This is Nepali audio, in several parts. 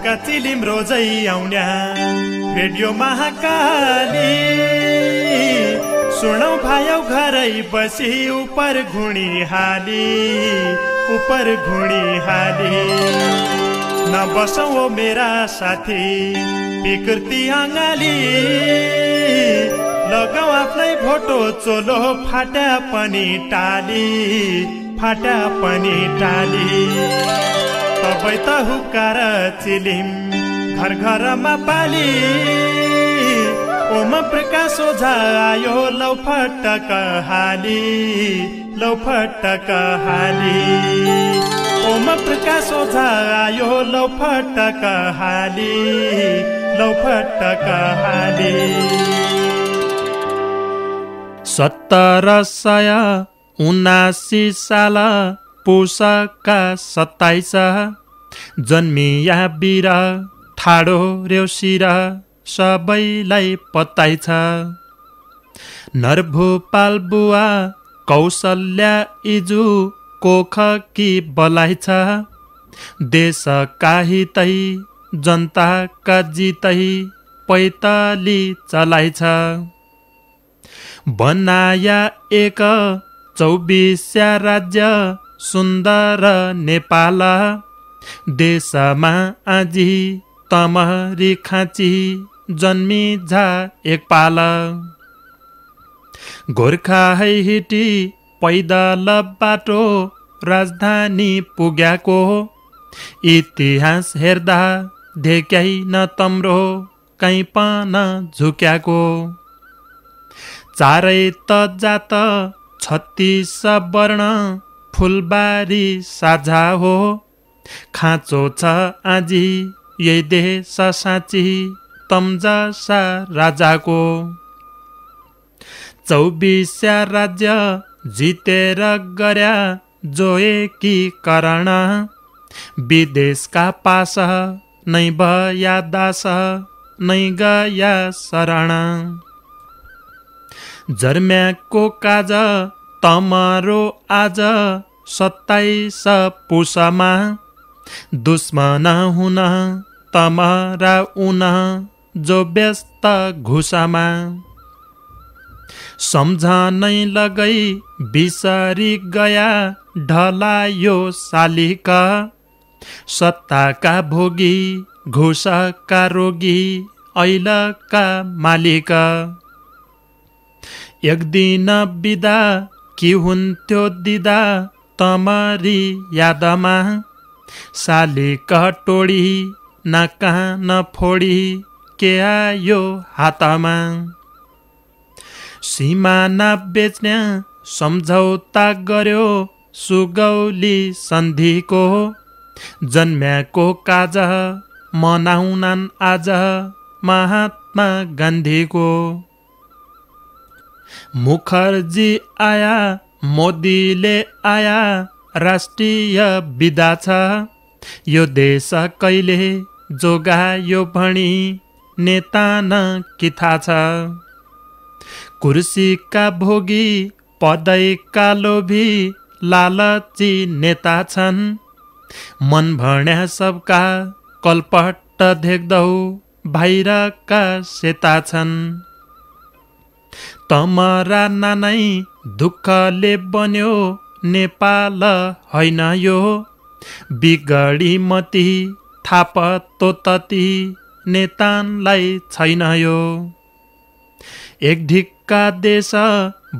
का चिलिम रोजै आउन्या रेडियो महाकाली सुनौ भायौ घरै बसी उपर घुणी हाली नबसौ मेरा साथी विकृति अङ्गाली लगाऊ आफ्नै भोटो चोलो फाटा पनि टाली तबै त हुक्कार चिलिम घर घरमा पाली ओम प्रकाश ओझा आयो लौ फटक हाली ओम प्रकाश ओझा आयो लौ फटक हाली 1779 साल पुषका 27 जन्मिया बिर ठाडो रेउसिर सबैलाई पत्ताइ छ। नरभूपाल बुवा कौशल्या इजु कोखकी बलाई छ। देशका हितै जनताका जितै पैताली चलाइ छ। बनाया एक 24 राज्य सुन्दर नेपाल देशमा आजी तमरी खाँची जन्मी झा एकपाल। गोर्खा है हिटी पैदल बाटो राजधानी पुग्याको इतिहास हेर्दा देख्याइ न तम्रो कहीँ पन झुक्याको। चारै त जात 36 वर्ण फुलबारी साझा हो। खाँचो छ आजी यही देश साँची तम्जसा राजाको। 24 राज्य जितेर गर्या जोएकी करण विदेशका पास नै भया दास नै गया शरण। जर्म्याको काज तमरो आज 27 पुषमा दुश्मन हुन तमरा उन जो व्यस्त घुसमा। सम्झनै लगै बिसरी गया ढलायो शालिक सत्ताका भोगी घुसका रोगी ऐलका मालिक। एक दिन बिदा कि हुन्थ्यो दिदा तमरी यादमा शालिक टोडी नाका नफोडी के आयो हातमा। सिमाना बेच्ने सम्झौता गर्यो सुगौली सन्धिको जन्म्याको काज मनाउनन् आज महात्मा गान्धीको। मुखर्जी आया मोदीले आया राष्ट्रिय विदा छ यो देश कहिले जोगायो भणी नेता न कि थाहा छ। कुर्सीका भोगी पदैका लोभी लालची नेता छन् मन भण्या सबका कलपट देख्दौ बाहिरका सेता छन्। तमरा नानै दुःखले बन्यो नेपाल होइन यो बिगडी मती थाप तोतती नेतालाई छैन यो। एक ढिक्का देश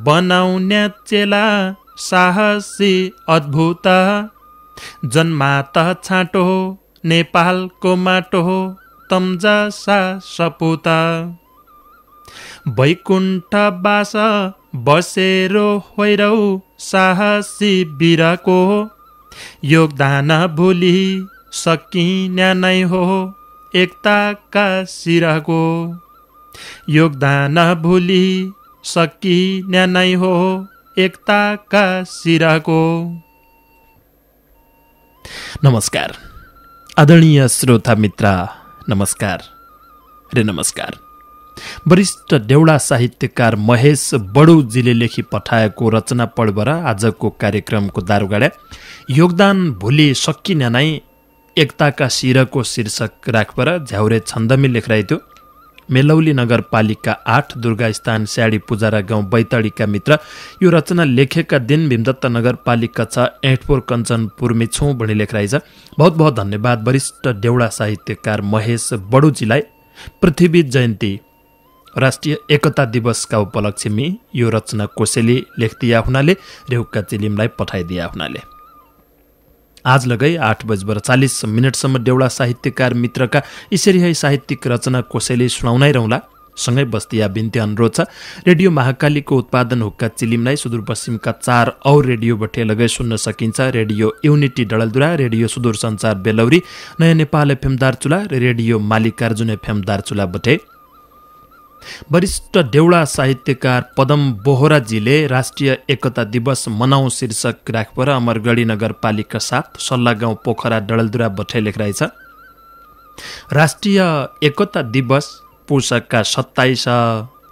बनाउने चेला साहसी अद्भुत जन्मात छाँटो नेपालको माटो तम्जसा सपुत। वैकुण्ठवास बसेरो होइरौ साहसी वीरको योगदान भुली सकिन्या नै हो एकताका शिरको। योगदान भुली सकिन्या नै हो एकताका शिरको। नमस्कार आदरणीय श्रोता मित्र, नमस्कार रे नमस्कार। वरिष्ठ देउडा साहित्यकार महेश बडुजीले लेखी पठाएको रचना पढेर आजको कार्यक्रमको दारुगाडा योगदान भुली सकिन नै एकताका शिरको शीर्षक राखपर झ्याउरे छन्दमी लेखराइथ्यो। मेलौली नगरपालिका 8 दुर्गास्थान स्याडी पुजारा गाउँ बैतडीका मित्र यो रचना लेखेका दिन भीमदत्त नगरपालिका 6 ऐठपोर कञ्चनपुरमी छौँ भनी लेखराइछ। बहुत बहुत धन्यवाद वरिष्ठ देउडा साहित्यकार महेश बडुजीलाई। पृथ्वी जयन्ती राष्ट्रिय एकता दिवसका उपलक्ष्यमी यो रचना कोसेली लेख्दिया हुनाले रेहुका चिलिमलाई पठाइदिया हुनाले आज लगै 8:40 देउडा साहित्यकार मित्रका यसरी साहित्यिक रचना कोसेली सुनाउनै रहला। सँगै बस्दिया बिन्ती अनुरोध छ। रेडियो महाकालीको उत्पादन हुक्का चिलिमलाई सुदूरपश्चिमका 4 और रेडियो बटे लगै सुन्न सकिन्छ। रेडियो युनिटी डडलधुरा, रेडियो सुदूर सञ्चार बेलौरी, नयाँ नेपाल एफएम दार्चुला र रेडियो मालिकार्जुन एफएम दार्चुला बटे। वरिष्ठ देउडा साहित्यकार पदम बोहराजीले राष्ट्रिय एकता दिवस मनाउँ शीर्षक राखपर अमरगढी नगरपालिका 7 सल्ला गाउँ पोखरा डडलधुरा बठे लेखराइछ। राष्ट्रिय एकता दिवस पुषका 27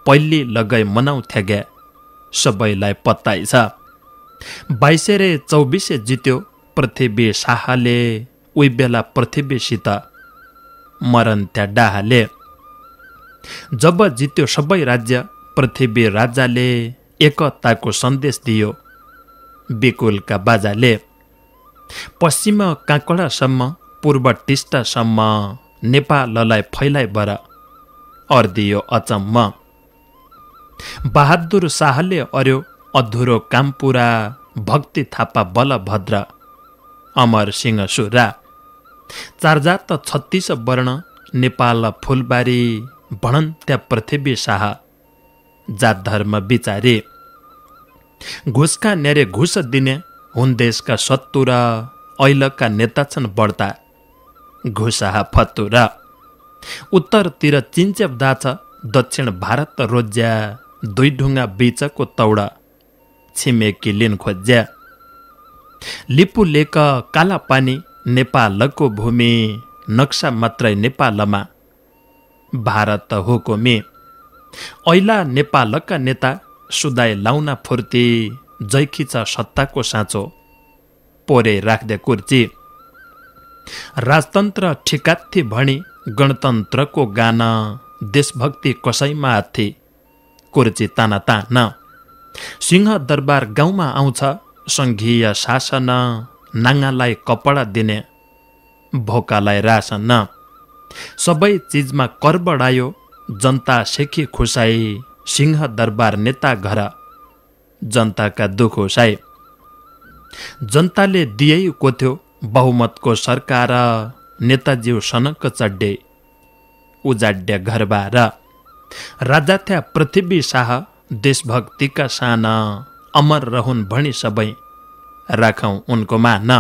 पल्ली लगै मनाउँ थ्याग्या सबैलाई पत्ताइछ। 22 रे 24 जित्यो पृथ्वी शाहले, उही बेला पृथ्वीसित मरन त्या डाहाले। जब जित्यो सबै राज्य पृथ्वी राजाले, एकताको सन्देश दियो बिकुलका बाजाले। पश्चिम काँकडा पूर्व टिस्टासम्म नेपाललाई फैलाइ बर अर्दियो अचम्म। बहादुर शाहले अर्यो अधुरो काम पुरा, भक्ति थापा बलभद्र अमर सिंह सुरा। 4 जात 36 वर्ण नेपाल फुलबारी, भणन त्या पृथ्वी शाह जात धर्म विचारे। घुसका नेरे घुस दिने हुन देशका सत्तुरा, ऐलका नेता छन् बढ्ता घुसाहा फत्तुरा। उत्तरतिर चिन्चेप दाछ, दक्षिण भारत रोज्या, 2 ढुङ्गा बीचको तौडा छिमेकी लिन खोज्या। लिपु लेक काला पानी नेपालको भूमि, नक्सा मात्रै नेपालमा भारत हुकुमी। ऐला नेपालका नेता सुदाय लाउना फुर्ती, जैखिचा सत्ताको साँचो पोरे राख्दे कुर्ची। राजतन्त्र ठिकाथी भणी गणतन्त्रको गान, देशभक्ति कसैमा हाथी कुर्ची ताना तान। सिंह दरबार गाउँमा आउँछ सङ्घीय शासन, नाङ्गालाई कपडा दिने भोकालाई रासन। सबै चिजमा कर बढायो जनता सेखी खुसाई, सिंह दरबार नेता घर जनताका दुख होसाई। जनताले दिए कोथ्यो बहुमतको सरकार, नेताज्यू सनक चड्डे उजाड्य घरबार। राजा थ्या पृथ्वी शाह देशभक्तिका सान, अमर रहन् भणी सबै राखौँ उनको मान।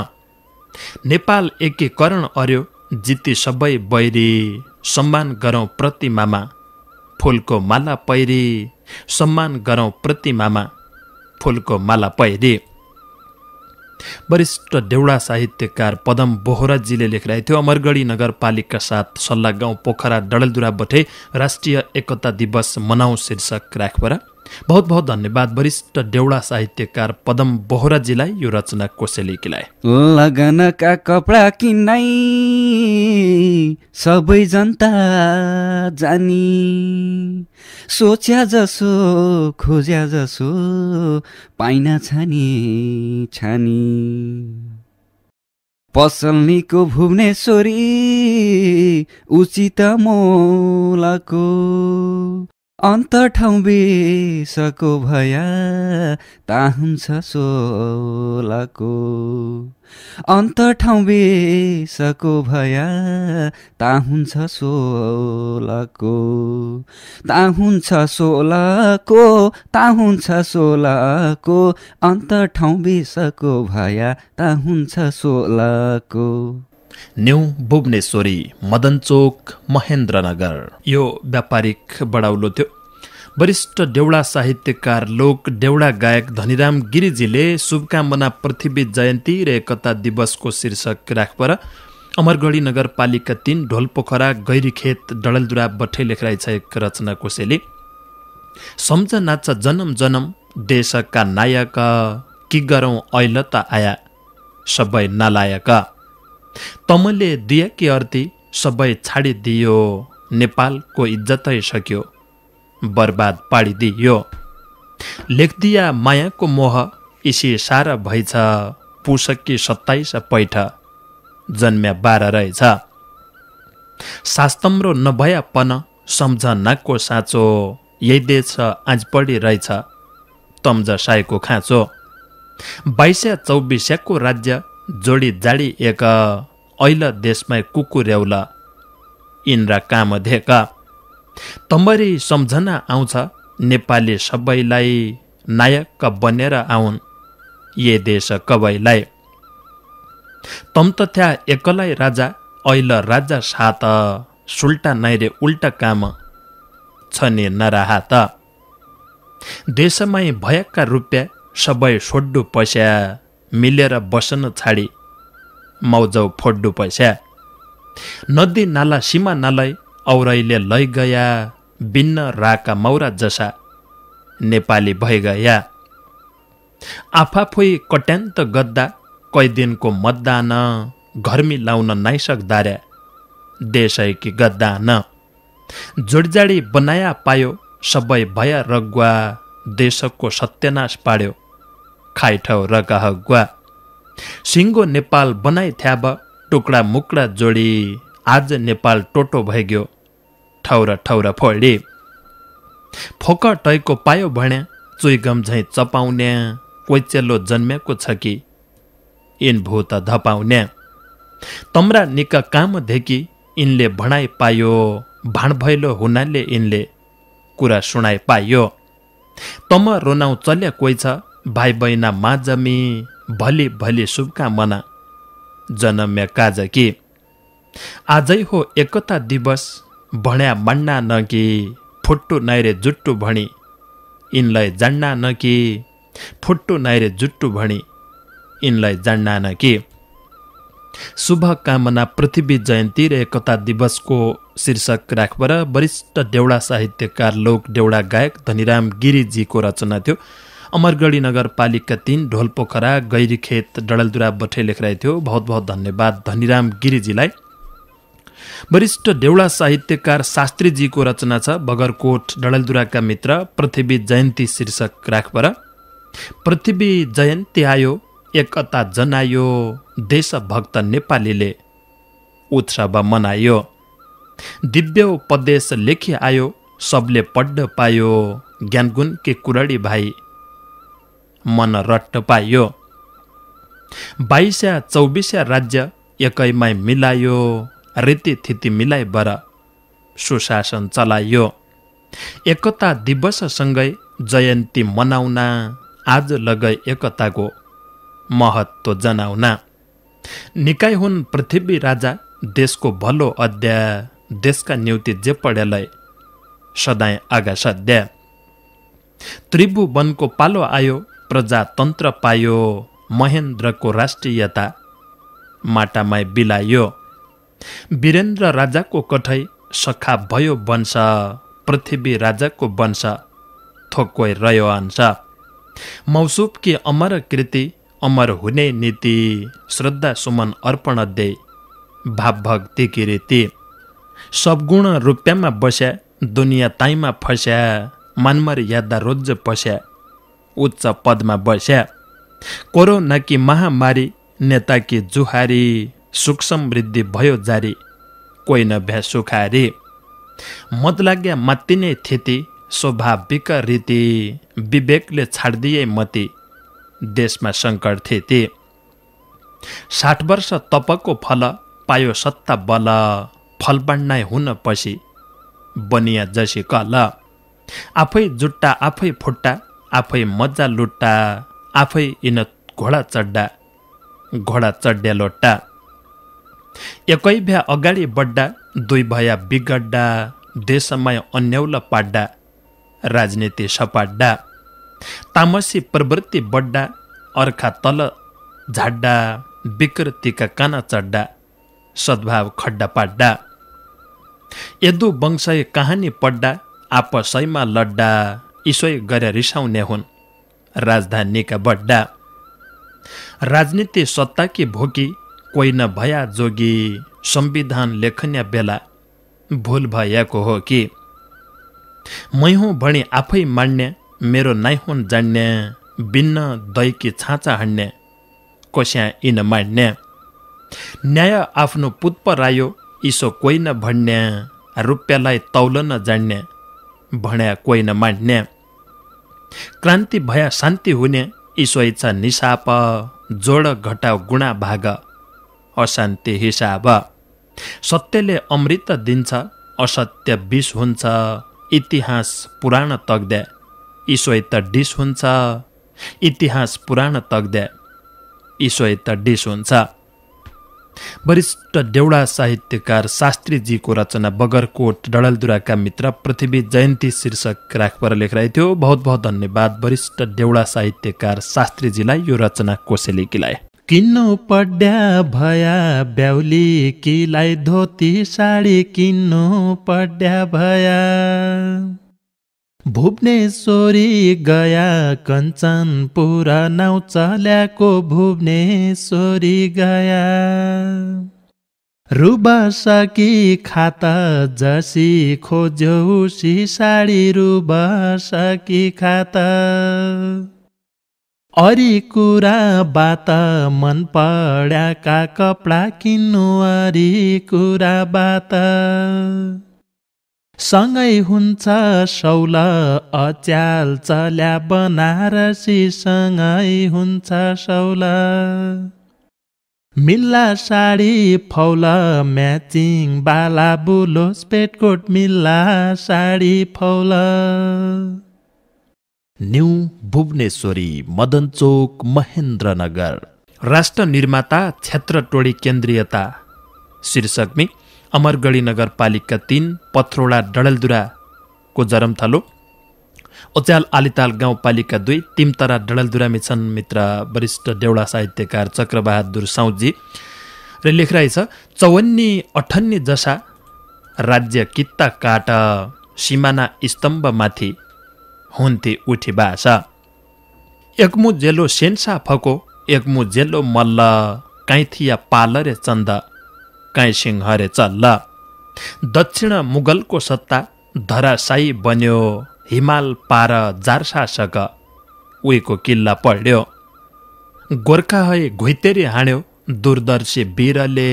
नेपाल एकीकरण अर्यो जिती सबै बैरी, सम्मान गरौँ प्रतिमामा फुलको माला पैरी, सम्मान गरौँ प्रतिमामा फुलको माला पैरी। वरिष्ठ देउडा साहित्यकार पदम बोहराजीले लेखिरहेथ्यो। अमरगढी नगरपालिका 7 सल्ला गाउँ पोखरा डडलधुरा बठे राष्ट्रिय एकता दिवस मनाउँ शीर्षक राखपर। बहुत बहुत धन्यवाद वरिष्ठ देउडा साहित्यकार पदम बोहराजीलाई यो रचना कोसेलीकीलाई। लगनका कपडा किन्नै सबै जनता जानी, सोच्या जसो खोज्या जसो पाइन छानी छानी। पसलनीको भुवनेश्वरी उचित मोलको, अन्त ठाउँ बेसको भया ता हुन्छ सोलको। अन्त ठाउँ बेसको भया ता हुन्छ सोलको। ता हुन्छ सोलको, ता हुन्छ सोलको, अन्त ठाउँ बेसको भया ता हुन्छ सोलको। न्यू भुवनेश्वरी, मदनचोक, महेन्द्रनगर यो व्यापारिक बडाउलो थियो। वरिष्ठ देउडा साहित्यकार लोक देउडा गायक धनीराम गिरिजीले शुभकामना पृथ्वी जयन्ती र एकता दिवसको शीर्षक राखपर अमरगढी नगरपालिका 3 ढोलपोखरा गैरीखेत डडलधुरा बठे लेखराइछ एक रचना कोसेली। सम्झना छ जनम जनम देशका नायक, कि गरौँ ऐल त आया सबै नालायक। तमले दिएकी अर्ती सबै छाडिदियो, नेपालको इज्जतै सक्यो, बर्बाद पाडिदियो। लेखदिया मायाको मोह इसी सारा भइछ, पुसकी 27 पैठ जन्म्या 12 रहेछ। शास्तम्रो नभयापन सम्झनाको साँचो, यही देश आज पढी रहेछ तम्ज सायको खाँचो। 22-24 राज्य जोडी जाडी एक, ऐल देशमै कुकुर्याउल इन्द्रा काम धेक। तम्बरी सम्झना आउँछ नेपाली सबैलाई, नायक बनेर आउन् ये देश कबैलाई। तम त थ्या एकलै राजा, ऐल राजा सात, सुल्टा नाइरे उल्टा काम छने नराहात। देशमै भएका रुपियाँ सबै सोड्डु पैसा, मिलेर बस्न छाडी मौजौ फोड्डु पैसा। नदी नाला सीमा नालै औरैले लैगया, बिन्न राका मौरा जसा नेपाली भइगया। आफाफुई कट्यान्त गद्दा, कैदिनको मतदान, घरमी लाउन नाइसक्दार्या देशैकी गद्दान। जोडजाडी बनाया पायो, सबै भया रगुवा, देशको सत्यानाश पाड्यो खाइठाउ रगहगुवा। सिङ्गो नेपाल बनाइ थ्याब, टुक्रा मुक्रा जोडी, आज नेपाल टोटो भइग्यो ठौर ठौर फोडी। फोकटैको पायो भन्या, चुइगम झैँ चपाउने, कोही चेलो जन्मेको छ कि इन भूत धपाउने। तम्रा निका काम देखि इनले भणाइ पायो, भाण भैलो हुनाले इनले कुरा सुनाइ पायो। तम रोनाउ चल्या कोही छ, भाइ बहिना माझमी, भली भली शुभकामना जनम्या काजकी। आजै हो एकता दिवस, भण्या मान्ना नकी, फुट्टु नाइरे जुट्टु भणी इनलाई जान्ना नकी, फुट्टु नाइरे जुट्टु भणी इनलाई जान्ना नकी। शुभकामना पृथ्वी जयन्ती र एकता दिवसको शीर्षक राखबर वरिष्ठ देउडा साहित्यकार, लोक देउडा गायक धनीराम गिरीजीको रचना थियो। अमरगढी नगरपालिका 3 ढोलपोखरा गैरीखेत डडलदुरा बठे लेखिरहेको थियो। बहुत बहुत धन्यवाद धनीराम गिरीजीलाई। वरिष्ठ देउडा साहित्यकार शास्त्रीजीको रचना छ, बगरकोट डडलदुराका मित्र, पृथ्वी जयन्ती शीर्षक राखबर। पृथ्वी जयन्ती आयो, एकता जनायो, देशभक्त नेपालीले उत्सव मनायो। दिव्य उपदेश लेखी आयो, सबले पढ्न पायो, ज्ञानगुण के कुरडी भाइ मन रट्ट पायो। 22-24 राज्य एकैमै मिलायो, रीतिथिति मिलाइ बर सुशासन चलायो। एकता दिवससँगै जयन्ती मनाउना, आज लगै एकताको महत्त्व जनाउना। निकाय हुन् पृथ्वी राजा, देशको भलो अद्या, देशका निम्ति जे पढेलाई सदाय आगा सद्या। त्रिभुवनको पालो आयो, प्रजातन्त्र पायो, महेन्द्रको राष्ट्रियता माटामै बिलायो। वीरेन्द्र राजाको कठै सखा भयो वंश, पृथ्वी राजाको वंश थोक्वै रह्यो अंश। मौसुफकी अमर कृति, अमर हुने नीति, श्रद्धा सुमन अर्पण दे भाव भक्तिकी रीति। सब गुण रुप्यामा बस्या, दुनियाँ ताईमा फस्या, मानमर यादा रोज पस्या, उच्च पदमा बस्या। कोरोनाकी महामारी, नेताकी जुहारी, सुख समृद्धि भयो जारी, कोही नभ्या सुखारी। मत लाग्या मात्तिने थिति, स्वाभाविक रीति, विवेकले छाड्दिए मती, देशमा सङ्कट थिति। 60 वर्ष तपको फल, पायो सत्ता बल, फल बाँड्नाइ हुन पछि बनिया जसी कल। आफै जुट्टा आफै फुट्टा, आफै मजा लुट्टा, आफै इन घोडा चड्डा, घोडा चड्या लोट्टा। एकै भ्या अगाडि बड्डा, दुई भया बिगड्डा, देशमै अन्यौल पाड्डा, राजनीति सपाड्डा। तामसी प्रवृत्ति बड्डा, अर्खा तल झाड्डा, विकृतिका काना चड्डा, सद्भाव खड्डा पाड्डा। यदु वंशय कहानी पड्डा, आपसैमा लड्डा, इसै गरे रिसाउने हुन् राजधानीका बड्डा। राजनीति सत्ताकी भोकी, कोही न भया जोगी संविधान लेखन्या बेला भूल भएको हो कि मै हुँ भणी आफै मान्ने मेरो नाइ हुन् जान्ने बिन्न दैकी छाँचा हान्ने कोस्या इन मान्ने न्याय आफ्नो पुत परायो इसो कोही न भन्ने रुपियाँलाई तौलन जान्ने भन्या कोही न मान्ने क्रान्ति भया शान्ति हुने इसो इच्छा निसाप जोड घटाउ गुणा भाग अशान्ति हिसाब सत्यले अमृत दिन्छ असत्य विष हुन्छ इतिहास पुराण तग्दे ईश्वै त डिस हुन्छ इतिहास पुराण तग्दे ईश्वै त डिस हुन्छ। वरिष्ठ देउडा साहित्यकार शास्त्रीजीको रचना बगरकोट डडलदुराका मित्र पृथ्वी जयन्ती शीर्षक राखपर लेखिरहेको थियो। बहुत बहुत धन्यवाद वरिष्ठ देउडा साहित्यकार शास्त्रीजीलाई यो रचना कोसेलेकीलाई। किन्नु पड्या भया ब्याउली किलाई धोती साडी किन्नु पड्या भया भुवनेश्वरी गया कञ्चनपुर नाउँ चल्याको भुवनेश्वरी गया रुबा सकी खाता जसी खोज्यौ सी साडी रुबा सकी खाता अरी कुरा बात मन पड्याका कपडा किन्नु अरी कुरा बात सँगै हुन्छ सौल अच्याल चल्या बनारसी सँगै हुन्छ सौल मिल्ला साडी फौल म्याचिङ बाला बुलोस पेटकोट मिल्ला साडी फौल। न्यू भुवनेश्वरी मदनचोक महेन्द्रनगर। राष्ट्र निर्माता क्षेत्र टोडी केन्द्रीयता शीर्षकमी अमरगढी नगरपालिका 3 पथरोडा डडलदुराको जरमथलो ओच्याल आलिताल गाउँपालिका 2 तिमतरा डडलदुरामी छन् मित्र वरिष्ठ देउडा साहित्यकार चक्रबहादुर साउजी र लेखिरहेछ 54 58 जसा राज्य कित्ता काट सिमाना स्तम्भमाथि हुन्थे उठी बासा एकमु जेलो सेन्सा फको एकमु जेलो मल्ल काइथिया पाल रे चन्द काई सिंह रे चल्ल दक्षिण मुगलको सत्ता धराशायी बन्यो हिमाल पार जार शासक उहीको किल्ला पढ्यो गोर्खा है घुइतेरी हाण्यो दूरदर्शी वीरले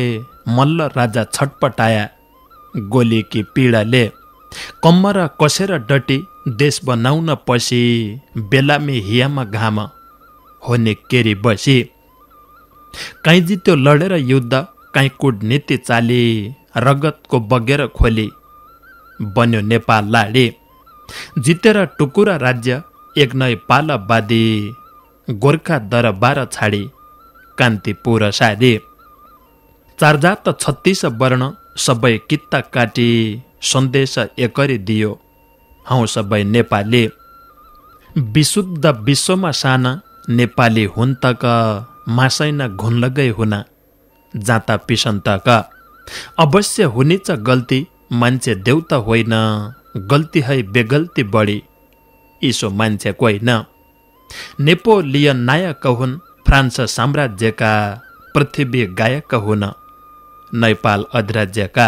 मल्ल राजा छटपटाया गोलीकी पीडाले कम्मर कसेर डटी देश बनाउन पसी बेलामी हियामा घाम होने केरी बसी काहीँ जित्यो लडेर युद्ध काहीँ कूटनीति चाली रगतको बगेर खोली बन्यो नेपाल लाडी जितेर टुकुरा राज्य एक नै पाल बादी गोर्खा दरबार छाडी कान्तिपुर साडी चारजात 36 वर्ण सबै कित्ता काटी सन्देश एकरी दियो हौ सबै नेपाली विशुद्ध विश्वमा साना नेपाली हुन् तक मासैन घुनलगै हुना जाता पिसन्तक अवश्य हुनेछ गल्ती मान्छे देउता होइन गल्ती है बेगल्ती बढी इसो मान्छे होइन नेपोलियन नायक हुन् फ्रान्स साम्राज्यका पृथ्वी गायक हुन् नेपाल अधिराज्यका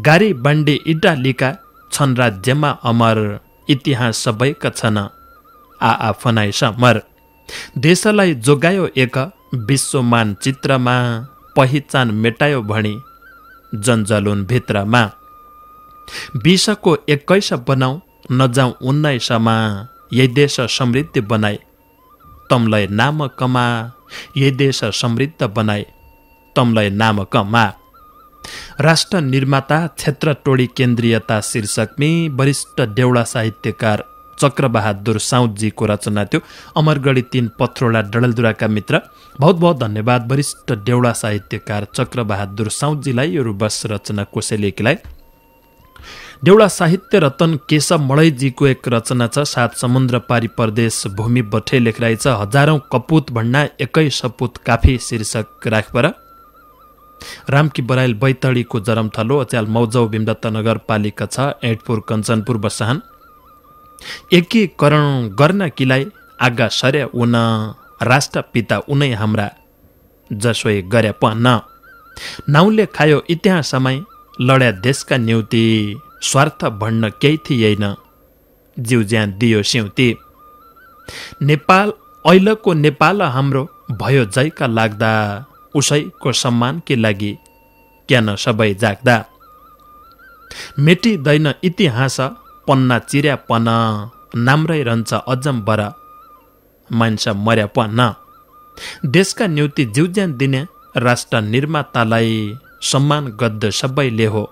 गारी बाण्डी इटालीका छन् राज्यमा अमर इतिहास सबैका छन् आफनाई समर देशलाई जोगायो एक विश्व मानचित्रमा पहिचान मेटायो भणी जन्जलुन भित्रमा 20को 21 बनाऊ नजाऊ 19मा यही देश समृद्ध बनाए तमलाई नाम कमा यही देश समृद्ध बनाए तमलाई नाम कमा। राष्ट्र निर्माता क्षेत्र टोडी केन्द्रीयता शीर्षकमी वरिष्ठ देउडा साहित्यकार चक्रबहादुर साउदजीको रचना थियो। अमरगढी 3 पथरोडा डडलदुराका मित्र बहुत बहुत धन्यवाद वरिष्ठ देउडा साहित्यकार चक्रबहादुर साउदजीलाई यो रुबस रचना कोसेलेकीलाई। देउडा साहित्य रतन केशव मळैजीको एक रचना छ 7 समुद्र पारी परदेश भूमि बठे लेखिरहेछ हजारौं कपुत भन्ना एकै सपुत काफी शीर्षक राखपर रामकी बराइल बैतडीको जरमथलो अच्याल मौजौ भीमदत्त नगरपालिका 6 ऐटपुर कञ्चनपुर बसाहान एकीकरण गर्न किलाई आगा सर्या उन राष्ट्रपिता उनै हाम्रा जसोए गरे प न नाउँले खायो इतिहासमै लड्या देशका न्युति स्वार्थ भन्न केही थिएन जिउ ज्यान दियो सिउती नेपाल ऐलको नेपाल हाम्रो भयो जयका लाग्दा उसैको सम्मानकी लागि क्यान सबै जाग्दा मेटिँदैन इतिहास पन्ना चिर्या पन नाम्रै रहन्छ अजम्बर मान्छे मर्या पन देशका न्युति जिउज्यान दिने राष्ट्र निर्मातालाई सम्मान गद्द सबैले हो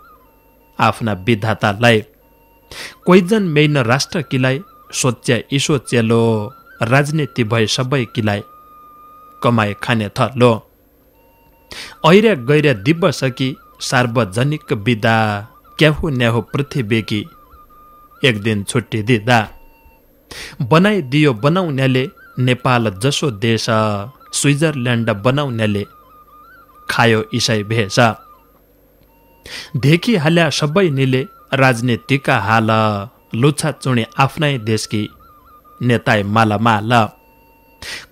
आफ्ना विधातालाई कोहीजन मेइन राष्ट्र किलाई सोच्या इसो चेलो राजनीति भए सबै किलाई कमाए खाने थलो ऐर्या गैर्या दिवस कि सार्वजनिक विदा क्याहु न्याहु पृथ्वीकी एक दिन छुट्टी दिँदा बनाइदियो बनाउनेले नेपाल जसो देश स्विजरल्यान्ड बनाउनेले खायो इसै भेष देखिहाल्या सबै निले राजनीतिका हाल लुछा चुणे आफ्नै देशकी नेताई मालामाल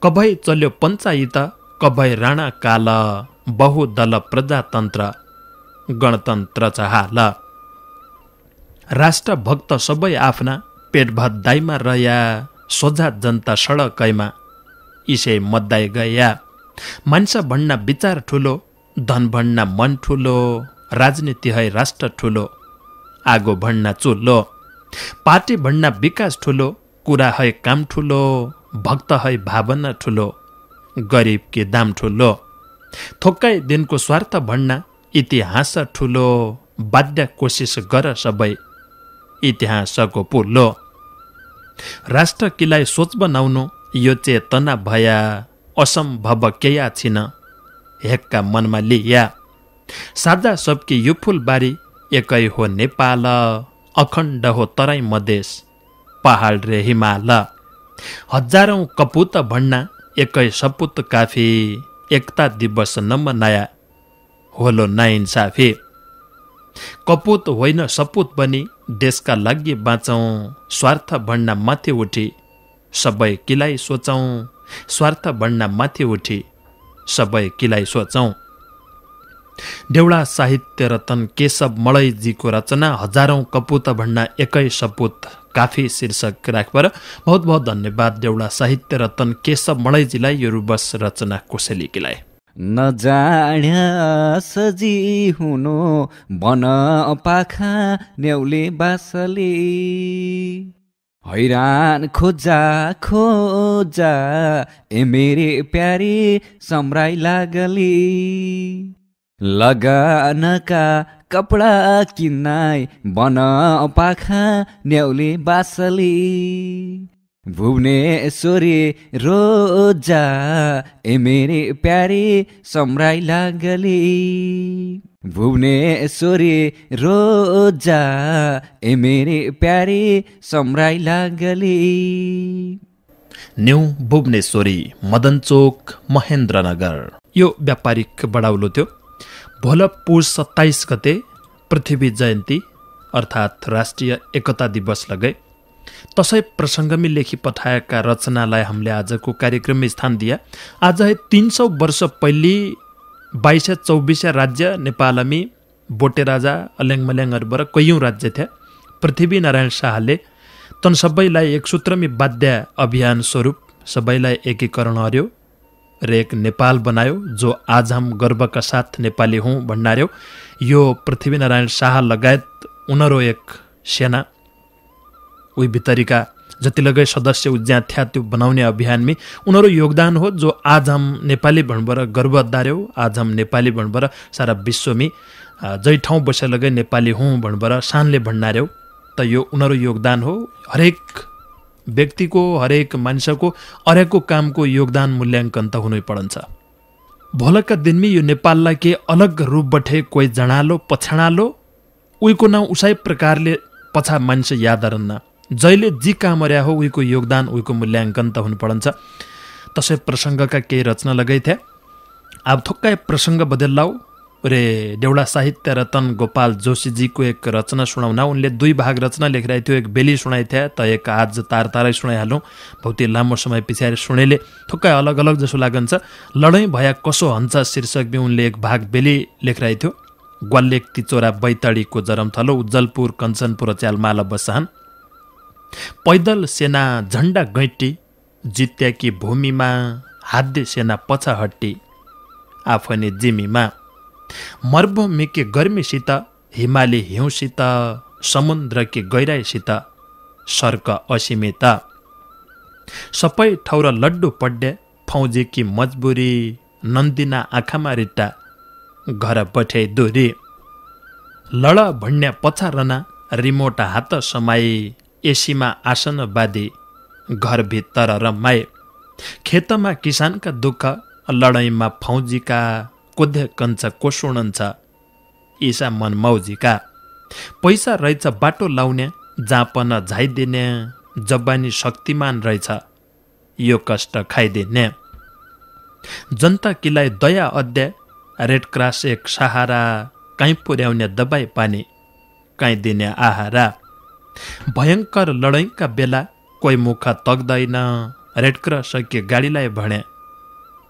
कभै चल्यो पञ्चायत कभै राणा काल बहुदल प्रजातन्त्र गणतन्त्र छ हाल राष्ट्रभक्त सबै आफ्ना पेटभत दाइमा रह्या सोझा जनता सडकैमा इसै मद्दाइ गया मान्छे भन्ना विचार ठुलो धन भन्ना मन ठुलो राजनीति है राष्ट्र ठुलो आगो भन्ना चुल्लो पार्टी भन्ना विकास ठुलो कुरा है काम ठुलो भक्त है भावना ठुलो गरिब के दाम ठुलो थोक्कै दिनको स्वार्थ भन्ना इतिहास ठुलो बाध्य कोसिस गर सबै इतिहासको पुल्लो राष्ट्र किलाई सोच बनाउनु यो चेतना भया असम्भव केया छिन हेक्का मनमा लिया साझा सबकी यो फुलबारी एकै हो नेपाल अखण्ड हो तराई मधेस पहाड रे हिमाल हजारौं कपुत भन्ना एकै सपुत काफी एकता दिवस नमनाया होलो नाइन्साफी कपुत होइन सपुत बनी देशका लागि बाँचौं स्वार्थ भन्ना माथि उठी सबै किलाई सोचौं स्वार्थ भन्ना माथि उठी सबै किलाई सोचौं देउडा साहित्य रतन केशव मलैजीको रचना हजारौं कपुत भन्ना एकै सपुत काफी शीर्षक राखबर बहुत बहुत धन्यवाद देउडा साहित्य रतन केशव मलैजीलाई यो रुबस रचना कोसेलीकीलाई नजाड्या सजी हुनु बन पाखा न्याउले बासले हैरान खोजा खोजा ए मेरे प्यारे सम्राई लागली लगानका कपडा किन्नाई बन पाखा न्याउले बासली भुवनेश्वरी रोजा ए मेरे प्यारे सम्राई लागली भुवनेश्वरी रोजा ए मेरे प्यारे सम्राई लागली न्यू भुवनेश्वरी मदनचोक महेन्द्रनगर यो व्यापारिक बडाउलो थियो भोल पुष 27 गते पृथ्वी जयन्ती अर्थात् राष्ट्रिय एकता दिवस लगे तसै प्रसङ्गमी लेखी पठाएका रचनालाई हामीले आजको कार्यक्रममा स्थान दिया आज 300 वर्ष पहिले 2224 राज्य नेपालमी बोटे राजा अल्याङ मल्याङहरूबाट कैयौं राज्य थिए पृथ्वी नारायण शाहले तन सबैलाई एक सूत्रमी बाध्य अभियान स्वरूप सबैलाई एकीकरण गर्यो र एक नेपाल बनायो जो आज हम गर्वका साथ नेपाली हौं भन्नार्यो यो पृथ्वीनारायण शाह लगायत उनीहरू एक सेना उही भितरीका जति लगै सदस्य उज्या थिया त्यो बनाउने अभियानमी उनीहरू योगदान हो जो आज हम नेपाली भन्बर गर्व दार्यो आज हम नेपाली भन्बर सारा विश्वमी जै ठाउँ बसे लगै नेपाली हौं भन्बर शानले भन्नार्यो त यो उनीहरू योगदान हो हरेक व्यक्तिको हरेक मान्छेको अरेको कामको योगदान मूल्याङ्कन त हुनै पर्छ भोलका दिनमी यो नेपाललाई के अलग रूपबठे कोही जनालो पछाडालो उहीको नाउँ उसाई प्रकारले पछा मान्छे याद रहन्न जहिले जी काम अर्या हो उहीको योगदान उहीको मूल्याङ्कन त हुनु पर्छ तसै प्रसङ्गका केही रचना लगाइ थिए अब थोक्कै प्रसङ्ग बदलाउ रे देउडा साहित्य रतन गोपाल जोशीजीको एक रचना सुनाउन उनले 2 भाग रचना लेखिरहेको थियो। एक बेली सुनाइथे त एक आज तार तारै सुनाइहालौँ। बहुतै लामो समय पछाडि सुनेले थुक्कै अलग अलग जसो लागन्छ। लडाईँ भया कसो हन्छ शीर्षकमा उनले एक भाग बेली लेखिरहेको थियो। ग्वालेक तिचोरा बैतडीको जरमथलो उज्जलपुर कञ्चनपुर च्यालमाला बसाहन पैदल सेना झण्डा गैटी जित्याकी भूमिमा हाद्य सेना पछा हट्टी आफनी जिमीमा मर्बो मिके गर्मीसित हिमाली हिउँसित समुद्रकी गहिराइसित सर्क असीमित सबै ठौर लड्डु पड्डे फौजीकी मजबुरी नन्दिना आँखामा रिट्टा घर बठे दूरी लड भन्या पछारना रिमोट हात समाई एसीमा आसन बादी घरभित्र रमाए खेतमा किसानका दुःख लडाईँमा फौजीका कोध्य कन्छ कोसुणन्छ ईसा मन मौजीका पैसा रहेछ बाटो लाउने जापन झाइदिने जबानी शक्तिमान रहेछ यो कष्ट खाइदिने जनता किलाई दया अध्याय रेड क्रॉस एक सहारा काहीँ पुर्याउने दबाई पानी काहीँ दिने आहारा भयङ्कर लडाईँका बेला कोही मुख तक्दैन रेड क्रॉस के गाडीलाई भने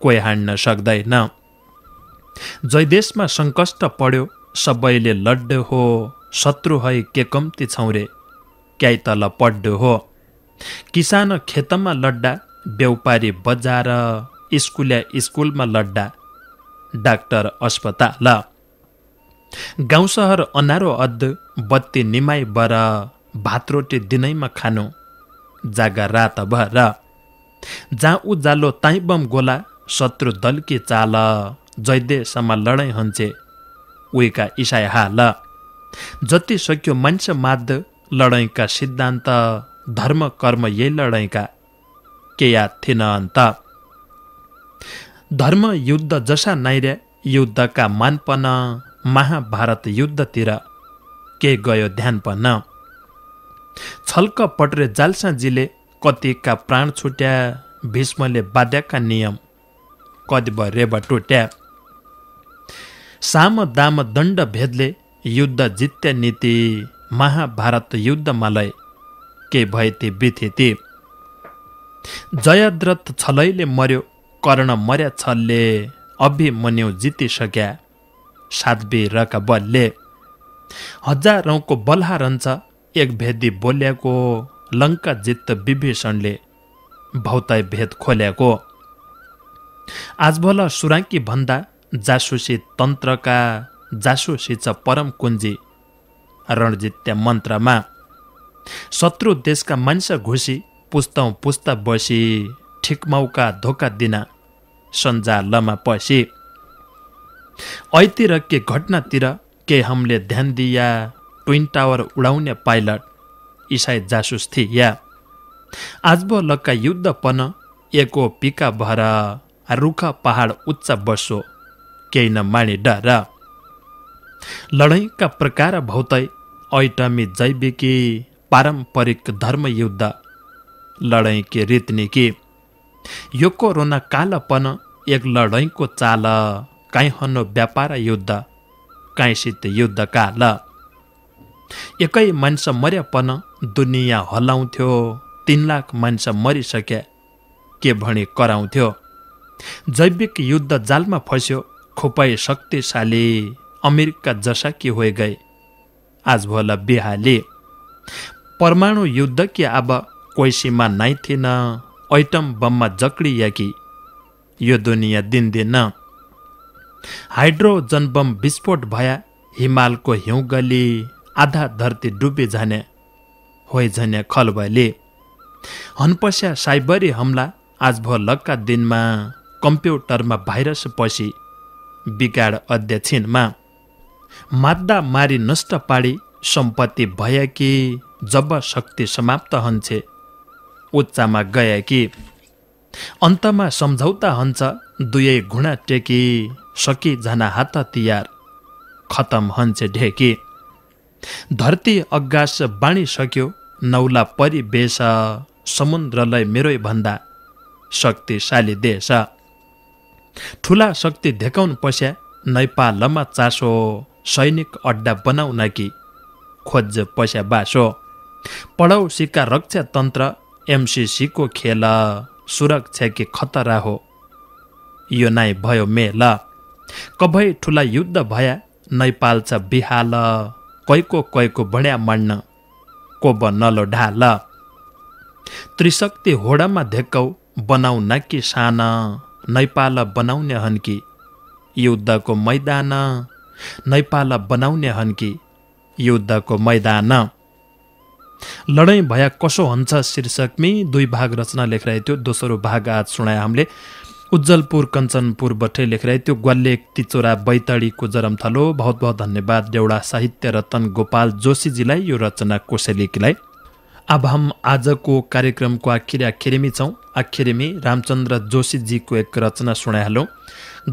कोही हान्न सक्दैन जयदेशमा सङ्कष्ट पर्यो सबैले लड्डो हो शत्रु है के कम्ती छौरे क्याइ तल पड्डो हो किसान खेतमा लड्डा व्यापारी बजार स्कुल्या स्कुलमा लड्डा डाक्टर अस्पताल गाउँ सहर अनारो अद्ध बत्ती निमाई बर भात रोटी दिनैमा खानु जागा रात भर जहाँ उजालो ताई बम गोला शत्रु दलकी चाल जयदेशमा लडाईँ हन्छे उहीका इसाई हाल जति सक्यो मान्छे माद्द लडाईँका सिद्धान्त धर्म कर्म यही लडाईँका के याद थिएन अन्त धर्म युद्ध जसा नाइर्या युद्धका मानपन महाभारत युद्धतिर के गयो ध्यान पन छल्क पटरे जालसाजीले कतिका प्राण छुट्या भीष्मले बाध्याका नियम कतिब रेब टुट्या साम दाम दण्ड भेदले युद्ध जित्या नीति महाभारत युद्धमालय के भएती बिथिति जयद्रथ छलैले मर्यो कर्ण मर्या छलले अभिमन्यु जितिसक्या साध्वी रका बलले हजारौंको बलहारन्छ एक भेदी बोल्याको लङ्का जित्त विभीषणले भौतै भेद खोल्याको आज भल सुराङ्की भन्दा जासुसी तन्त्रका जासुसी छ परम कुञ्जी रणजित्या मन्त्रमा शत्रु देशका मान्छे घुसी पुस्तौं पुस्ता बसी ठिक मौका धोका दिना सञ्जालमा पसी ऐतिर के घटनातिर के हमले ध्यान दिया ट्विन टावर उडाउने पाइलट इसाई जासुस थिया आज लक्का युद्ध पन एको पिका भर रुख पहाड उच्च बसो केही न माणी डर लडाईँका प्रकार भौतै ऐटमी जैविकी पारम्परिक धर्म युद्ध लडाईँ के रीतनीति यो कोरोना कालपन एक लडाईँको चाल काहीँ हन्नो व्यापार युद्ध काहीँसित युद्ध काल एकै मान्छे मर्यापन दुनियाँ हल्लाउँथ्यो 3 लाख मान्छे मरिसक्या के भणी कराउँथ्यो जैविक युद्ध जालमा फस्यो खुपाई शक्तिशाली अमेरिका जसा कि होइ गए आज भोला बिहाली परमाणु युद्ध कि अब कोही सीमा नाइ थिएन ऐटम बममा जक्डिया कि यो दुनियाँ दिन दिन हाइड्रोजन बम विस्फोट भया हिमालको हिउँ गली आधा धरती डुबी जाने होइ झन्या खलबली हनपस्या साइबरी हमला आज भो लक्का दिनमा कम्प्युटरमा भाइरस पसी बिगाड अध्यक्षिनमा माद्दा मारी नष्ट पाडी सम्पत्ति भया कि जब शक्ति समाप्त हन्छे उच्चामा गया कि अन्तमा सम्झौता हन्छ दुवै घुँडा टेकी सकी जना हात तियार खतम हन्छे ढेकी धरती अगास बाणी सक्यो नौला परिवेश समुद्रलाई मेरै भन्दा शक्तिशाली देश ठुला शक्ति धेकाउन पस्या नेपालमा चासो सैनिक अड्डा बनाउन कि खोज पैसा बासो पढौ सिक्का रक्षा तन्त्र एमसिसीको खेल सुरक्षा कि खतरा हो यो नाइ भयो मेल कभै ठुला युद्ध भया नेपाल छ बिहाल कैको बढ्या मण्न को बनलो ढाल त्रिशक्ति होडामा धेक्कौ बनाउन कि सान नेपाल बनाउने हन् कि युद्धको मैदान नेपाल बनाउने हन् कि युद्धको मैदान लडाईँ भया कसो हुन्छ शीर्षकमी 2 भाग रचना लेखिरहेको थियो। दोस्रो भाग आज सुनाए हामीले उज्जलपुर कञ्चनपुर बठे लेखिरहेको थियो। ग्वालेक तिचोरा बैतडीको जरमथलो। बहुत बहुत धन्यवाद देउडा साहित्य रतन गोपाल जोशीजीलाई यो रचना कोसेलीकीलाई। अब हम आजको कार्यक्रमको आखिरीमी छौँ। आखिरीमी रामचन्द्र जोशीजीको एक रचना सुनाइहालौँ।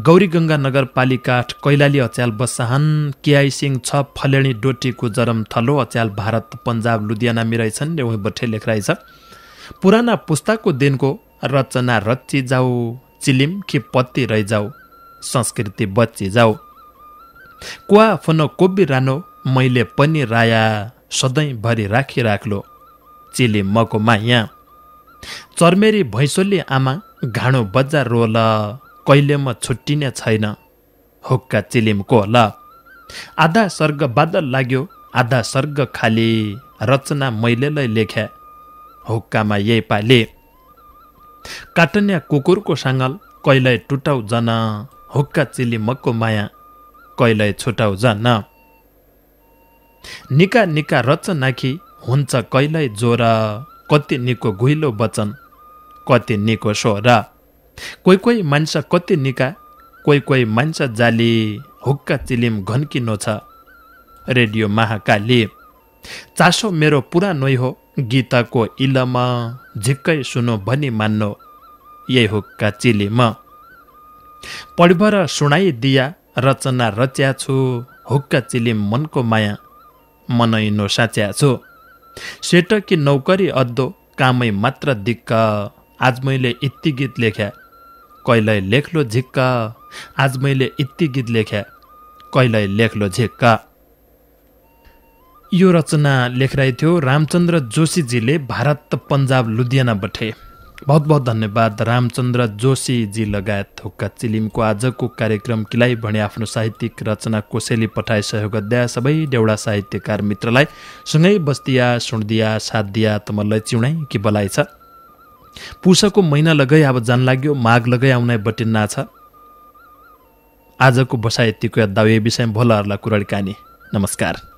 गौरीगङ्गा नगरपालिका 8 कैलाली अच्याल बसाहान केआई सिंह 6 फलेणी डोटीको जरम थलो अच्याल भारत पन्जाब लुधियानामी रहेछन्। उही बठे लेखिरहेछ पुराना पुस्ताको दिनको रचना रची जाऊ चिलिम कि पत्ती रहिजाऊ संस्कृति बच्ची जाऊ कुवा फनो कोबी रानो मैले पनि राया सधैँभरि राखिराख्लो चिली मको माया चर्मेरी भैँसोली आमा घाँडो बजा रोल कहिले म छुट्टिने छैन हुक्का चिलिमको ल आधा सर्ग बादल लाग्यो आधा सर्ग खाली रचना मैलेलाई लेख्या हुक्कामा यही पाले काटन्या कुकुरको साङ्गल कहिल्यै टुटाउ जन हुक्का चिली मको माया कहिल्यै छुटाउ जन निका निका रचनाखी हुन्छ कहिल्यै जोर कति निको घुइलो वचन कति निको स्वर कोही मान्छ कति निका कोही मान्छ जाली हुक्का चिलिम घन्किनो छ रेडियो महाकाली चासो मेरो पुरानो हो गीताको इलमा झिक्कै सुनो भनी मान्नो यही हुक्का चिलिम पढिभर सुनाइदिया रचना रच्या छु हुक्का चिलिम मनको माया मनैनो साच्या छु सेट कि नौकरी अद्दो कामै मात्र दिक्क आज मैले यति गीत लेख्या कहिल्यै लेख्लो झिक्क आज मैले यति गीत लेख्या कहिल्यै लेख्लो झिक्क। यो रचना लेखिरहेको थियो रामचन्द्र जोशीजीले भारत पन्जाब लुधियाना बठे। बहुत बहुत धन्यवाद रामचन्द्र जोशीजी लगायत हुक्का चिलिमको आजको कार्यक्रम किलाई भने आफ्नो साहित्यिक रचना कोसेली पठाए सहयोग अध्याय सबै देउडा साहित्यकार मित्रलाई सँगै बस्दिया सुन्दिया साथ दिया तमलाई चिउनै कि बलाइ छ। पुषको महिना लगै अब जान लाग्यो माघ लगै आउनै बटिन्ना छ। आजको बसाइ यतिको दाउ विषय भोलाहरूलाई कुराकानी। नमस्कार।